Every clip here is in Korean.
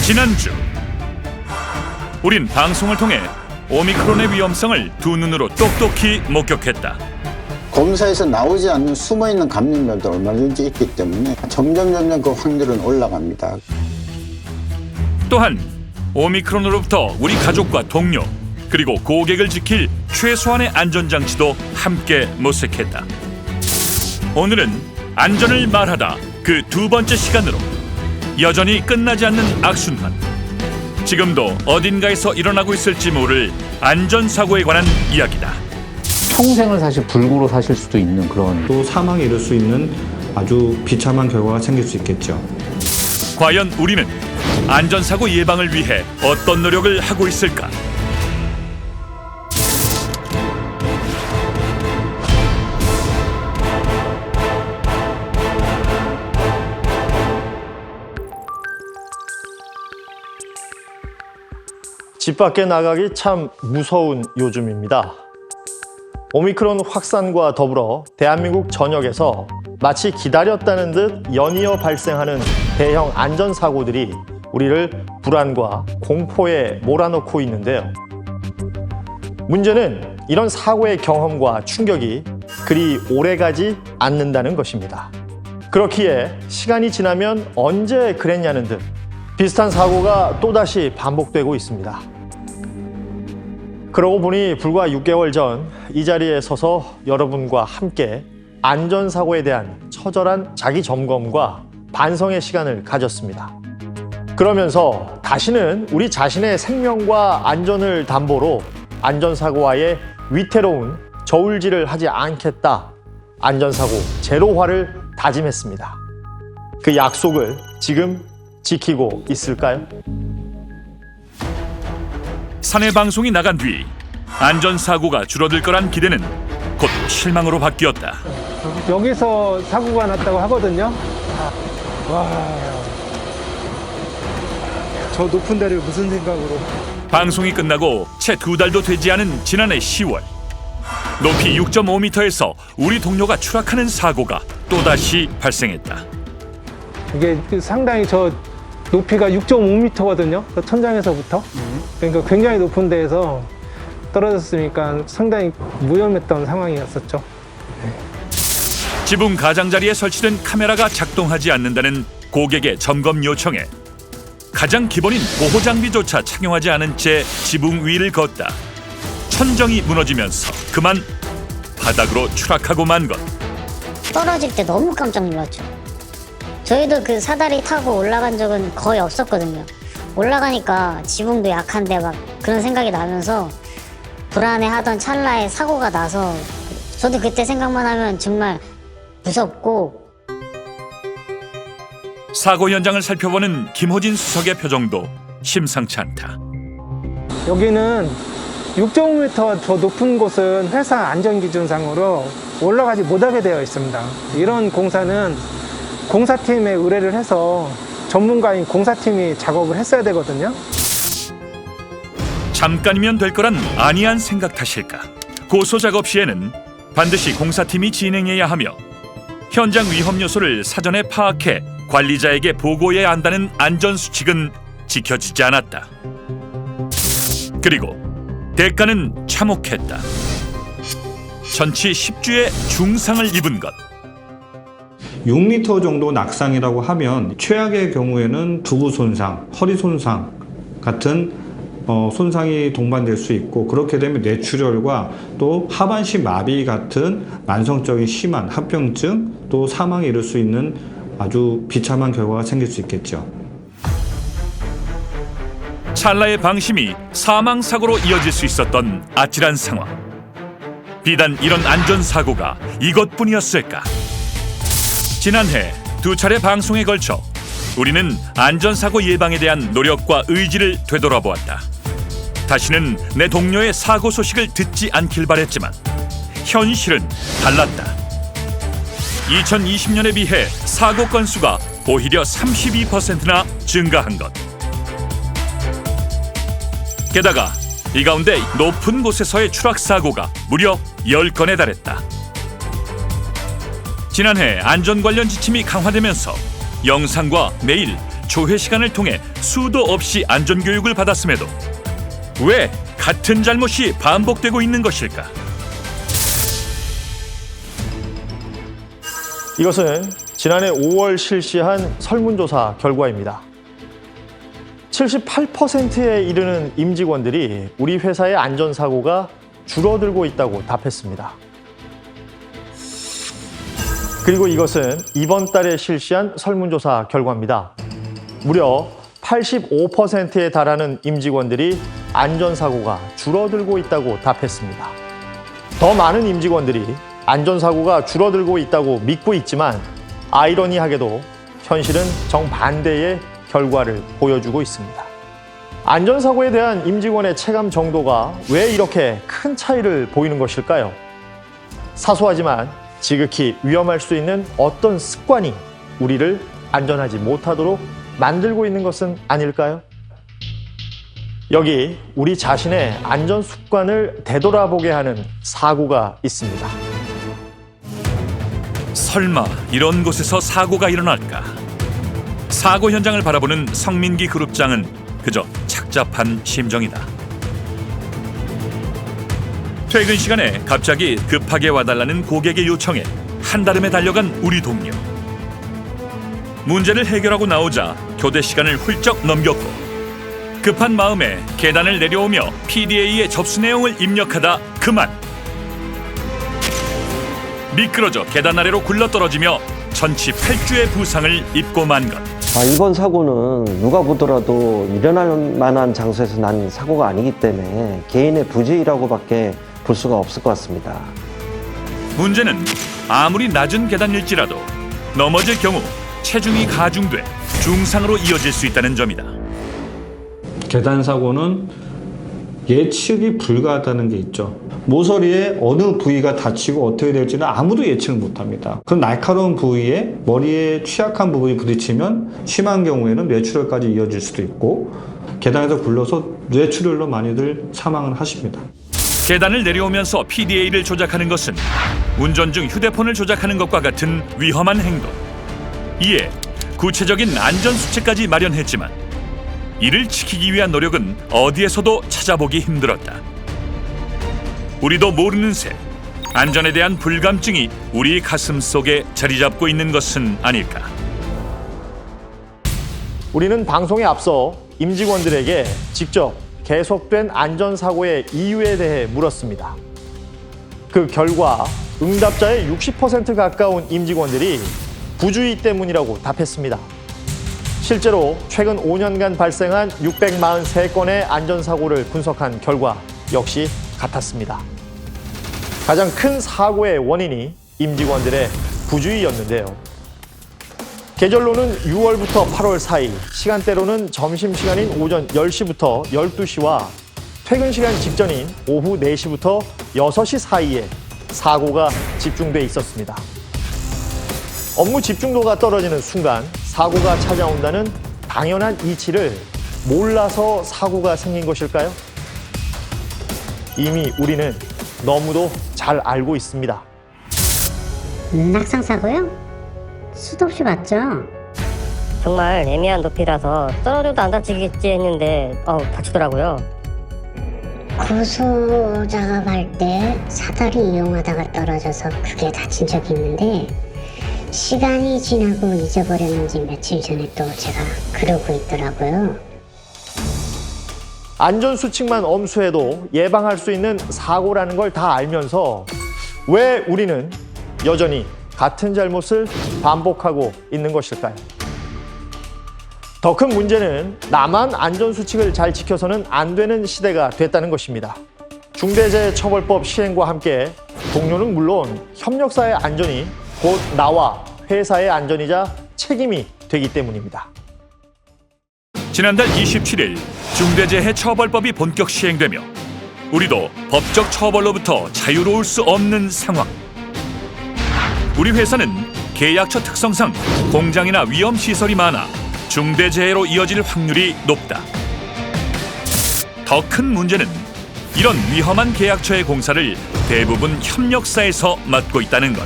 지난주 우린 방송을 통해 오미크론의 위험성을 두 눈으로 똑똑히 목격했다. 검사에서 나오지 않는 숨어있는 감염자도 얼마든지 있기 때문에 점점 그 확률은 올라갑니다. 또한 오미크론으로부터 우리 가족과 동료 그리고 고객을 지킬 최소한의 안전장치도 함께 모색했다. 오늘은 안전을 말하다 그 두 번째 시간으로 여전히 끝나지 않는 악순환, 지금도 어딘가에서 일어나고 있을지 모를 안전사고에 관한 이야기다. 평생을 사실 불구로 사실 수도 있는 그런, 또 사망에 이를 수 있는 아주 비참한 결과가 생길 수 있겠죠. 과연 우리는 안전사고 예방을 위해 어떤 노력을 하고 있을까? 집 밖에 나가기 참 무서운 요즘입니다. 오미크론 확산과 더불어 대한민국 전역에서 마치 기다렸다는 듯 연이어 발생하는 대형 안전사고들이 우리를 불안과 공포에 몰아넣고 있는데요. 문제는 이런 사고의 경험과 충격이 그리 오래가지 않는다는 것입니다. 그렇기에 시간이 지나면 언제 그랬냐는 듯 비슷한 사고가 또다시 반복되고 있습니다. 그러고 보니 불과 6개월 전 이 자리에 서서 여러분과 함께 안전사고에 대한 처절한 자기 점검과 반성의 시간을 가졌습니다. 그러면서 다시는 우리 자신의 생명과 안전을 담보로 안전사고와의 위태로운 저울질을 하지 않겠다. 안전사고 제로화를 다짐했습니다. 그 약속을 지금 지키고 있을까요? 사내 방송이 나간 뒤 안전사고가 줄어들 거란 기대는 곧 실망으로 바뀌었다. 여기서 사고가 났다고 하거든요. 와, 저 높은 데를 무슨 생각으로. 방송이 끝나고 채 2달도 되지 않은 지난해 10월, 높이 6.5m에서 우리 동료가 추락하는 사고가 또다시 발생했다. 이게 상당히 저 높이가 6.5m거든요. 그 천장에서부터. 그러니까 굉장히 높은 데에서 떨어졌으니까 상당히 위험했던 상황이었었죠. 지붕 가장자리에 설치된 카메라가 작동하지 않는다는 고객의 점검 요청에 가장 기본인 보호장비조차 착용하지 않은 채 지붕 위를 걷다 천정이 무너지면서 그만 바닥으로 추락하고 만 것. 떨어질 때 너무 깜짝 놀랐죠. 저희도 그 사다리 타고 올라간 적은 거의 없었거든요. 올라가니까 지붕도 약한데 막 그런 생각이 나면서 불안해하던 찰나에 사고가 나서 저도 그때 생각만 하면 정말 무섭고. 사고 현장을 살펴보는 김호진 수석의 표정도 심상치 않다. 여기는 6.5m 더 높은 곳은 회사 안전기준상으로 올라가지 못하게 되어 있습니다. 이런 공사는 공사팀에 의뢰를 해서 전문가인 공사팀이 작업을 했어야 되거든요. 잠깐이면 될 거란 아니한 생각 탓일까? 고소 작업 시에는 반드시 공사팀이 진행해야 하며 현장 위험 요소를 사전에 파악해 관리자에게 보고해야 한다는 안전수칙은 지켜지지 않았다. 그리고 대가는 참혹했다. 전치 10주의 중상을 입은 것. 6m 정도 낙상이라고 하면 최악의 경우에는 두부 손상, 허리 손상 같은 손상이 동반될 수 있고, 그렇게 되면 뇌출혈과 또 하반신 마비 같은 만성적인 심한 합병증, 또 사망에 이를 수 있는 아주 비참한 결과가 생길 수 있겠죠. 찰나의 방심이 사망사고로 이어질 수 있었던 아찔한 상황. 비단 이런 안전사고가 이것뿐이었을까? 지난해 2차례 방송에 걸쳐 우리는 안전사고 예방에 대한 노력과 의지를 되돌아보았다. 다시는 내 동료의 사고 소식을 듣지 않길 바랬지만 현실은 달랐다. 2020년에 비해 사고 건수가 오히려 32%나 증가한 것. 게다가 이 가운데 높은 곳에서의 추락사고가 무려 10건에 달했다. 지난해 안전 관련 지침이 강화되면서 영상과 메일, 조회 시간을 통해 수도 없이 안전교육을 받았음에도 왜 같은 잘못이 반복되고 있는 것일까? 이것은 지난해 5월 실시한 설문조사 결과입니다. 78%에 이르는 임직원들이 우리 회사의 안전사고가 줄어들고 있다고 답했습니다. 그리고 이것은 이번 달에 실시한 설문조사 결과입니다. 무려 85%에 달하는 임직원들이 안전사고가 줄어들고 있다고 답했습니다. 더 많은 임직원들이 안전사고가 줄어들고 있다고 믿고 있지만 아이러니하게도 현실은 정반대의 결과를 보여주고 있습니다. 안전사고에 대한 임직원의 체감 정도가 왜 이렇게 큰 차이를 보이는 것일까요? 사소하지만 지극히 위험할 수 있는 어떤 습관이 우리를 안전하지 못하도록 만들고 있는 것은 아닐까요? 여기 우리 자신의 안전 습관을 되돌아보게 하는 사고가 있습니다. 설마 이런 곳에서 사고가 일어날까? 사고 현장을 바라보는 성민기 그룹장은 그저 착잡한 심정이다. 퇴근 시간에 갑자기 급하게 와달라는 고객의 요청에 한달음에 달려간 우리 동료. 문제를 해결하고 나오자 교대 시간을 훌쩍 넘겼고 급한 마음에 계단을 내려오며 PDA의 접수 내용을 입력하다 그만. 미끄러져 계단 아래로 굴러떨어지며 전치 8주의 부상을 입고 만 것. 이번 사고는 누가 보더라도 일어날 만한 장소에서 난 사고가 아니기 때문에 개인의 부주의라고밖에 볼 수가 없을 것 같습니다. 문제는 아무리 낮은 계단일지라도 넘어질 경우 체중이 가중돼 중상으로 이어질 수 있다는 점이다. 계단 사고는 예측이 불가하다는 게 있죠. 모서리에 어느 부위가 다치고 어떻게 될지는 아무도 예측을 못합니다. 그런 날카로운 부위에 머리에 취약한 부분이 부딪히면 심한 경우에는 뇌출혈까지 이어질 수도 있고 계단에서 굴러서 뇌출혈로 많이들 사망을 하십니다. 계단을 내려오면서 PDA를 조작하는 것은 운전 중 휴대폰을 조작하는 것과 같은 위험한 행동. 이에 구체적인 안전수칙까지 마련했지만 이를 지키기 위한 노력은 어디에서도 찾아보기 힘들었다. 우리도 모르는 새 안전에 대한 불감증이 우리 가슴 속에 자리 잡고 있는 것은 아닐까. 우리는 방송에 앞서 임직원들에게 직접 계속된 안전사고의 이유에 대해 물었습니다. 그 결과 응답자의 60% 가까운 임직원들이 부주의 때문이라고 답했습니다. 실제로 최근 5년간 발생한 643건의 안전사고를 분석한 결과 역시 같았습니다. 가장 큰 사고의 원인이 임직원들의 부주의였는데요. 계절로는 6월부터 8월 사이, 시간대로는 점심시간인 오전 10시부터 12시와 퇴근 시간 직전인 오후 4시부터 6시 사이에 사고가 집중돼 있었습니다. 업무 집중도가 떨어지는 순간 사고가 찾아온다는 당연한 이치를 몰라서 사고가 생긴 것일까요? 이미 우리는 너무도 잘 알고 있습니다. 낙상 사고요? 수도 없이 봤죠. 정말 애매한 높이라서 떨어져도 안 다치겠지 했는데 다치더라고요. 고소 작업할 때 사다리 이용하다가 떨어져서 크게 다친 적이 있는데 시간이 지나고 잊어버렸는지 며칠 전에 또 제가 그러고 있더라고요. 안전수칙만 엄수해도 예방할 수 있는 사고라는 걸 다 알면서 왜 우리는 여전히 같은 잘못을 반복하고 있는 것일까요? 더 큰 문제는 나만 안전수칙을 잘 지켜서는 안 되는 시대가 됐다는 것입니다. 중대재해처벌법 시행과 함께 동료는 물론 협력사의 안전이 곧 나와 회사의 안전이자 책임이 되기 때문입니다. 지난달 27일 중대재해처벌법이 본격 시행되며 우리도 법적 처벌로부터 자유로울 수 없는 상황. 우리 회사는 계약처 특성상 공장이나 위험시설이 많아 중대재해로 이어질 확률이 높다. 더 큰 문제는 이런 위험한 계약처의 공사를 대부분 협력사에서 맡고 있다는 것.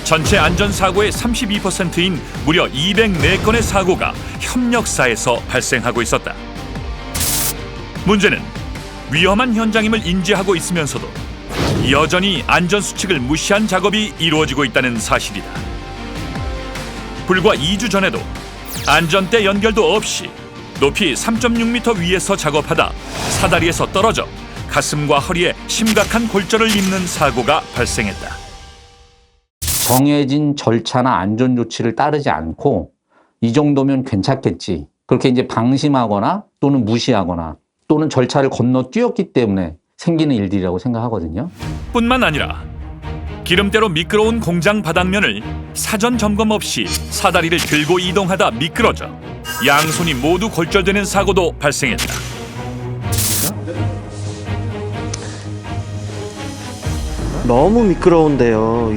전체 안전사고의 32%인 무려 204건의 사고가 협력사에서 발생하고 있었다. 문제는 위험한 현장임을 인지하고 있으면서도 여전히 안전수칙을 무시한 작업이 이루어지고 있다는 사실이다. 불과 2주 전에도 안전대 연결도 없이 높이 3.6m 위에서 작업하다 사다리에서 떨어져 가슴과 허리에 심각한 골절을 입는 사고가 발생했다. 정해진 절차나 안전 조치를 따르지 않고 이 정도면 괜찮겠지. 그렇게 이제 방심하거나 또는 무시하거나 또는 절차를 건너뛰었기 때문에 생기는 일들이라고 생각하거든요. 뿐만 아니라 기름때로 미끄러운 공장 바닥면을 사전 점검 없이 사다리를 들고 이동하다 미끄러져 양손이 모두 골절되는 사고도 발생했다. 너무 미끄러운데요.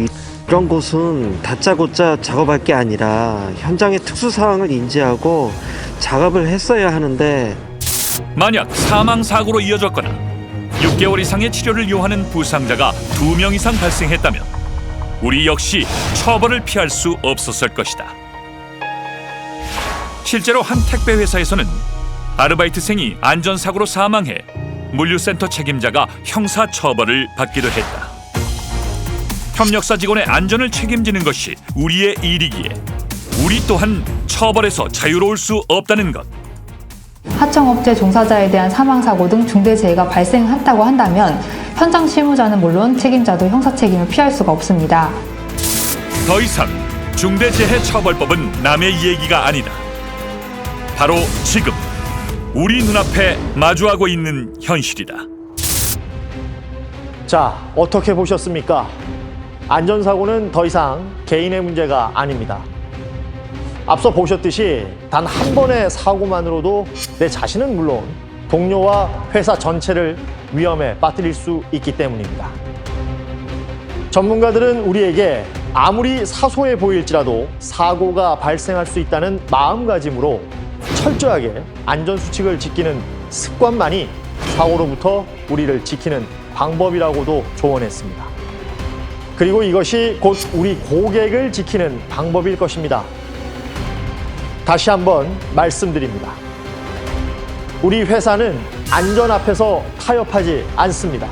이런 곳은 다짜고짜 작업할 게 아니라 현장의 특수 상황을 인지하고 작업을 했어야 하는데 만약 사망 사고로 이어졌거나 6개월 이상의 치료를 요하는 부상자가 2명 이상 발생했다면 우리 역시 처벌을 피할 수 없었을 것이다. 실제로 한 택배 회사에서는 아르바이트생이 안전사고로 사망해 물류센터 책임자가 형사 처벌을 받기도 했다. 협력사 직원의 안전을 책임지는 것이 우리의 일이기에 우리 또한 처벌에서 자유로울 수 없다는 것. 하청업체 종사자에 대한 사망사고 등 중대재해가 발생했다고 한다면 현장 실무자는 물론 책임자도 형사 책임을 피할 수가 없습니다. 더 이상 중대재해처벌법은 남의 얘기가 아니다. 바로 지금 우리 눈앞에 마주하고 있는 현실이다. 자, 어떻게 보셨습니까? 안전사고는 더 이상 개인의 문제가 아닙니다. 앞서 보셨듯이 단 한 번의 사고만으로도 내 자신은 물론 동료와 회사 전체를 위험에 빠뜨릴 수 있기 때문입니다. 전문가들은 우리에게 아무리 사소해 보일지라도 사고가 발생할 수 있다는 마음가짐으로 철저하게 안전수칙을 지키는 습관만이 사고로부터 우리를 지키는 방법이라고도 조언했습니다. 그리고 이것이 곧 우리 고객을 지키는 방법일 것입니다. 다시 한번 말씀드립니다. 우리 회사는 안전 앞에서 타협하지 않습니다.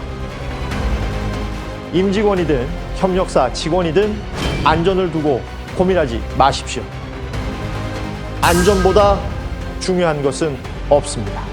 임직원이든 협력사 직원이든 안전을 두고 고민하지 마십시오. 안전보다 중요한 것은 없습니다.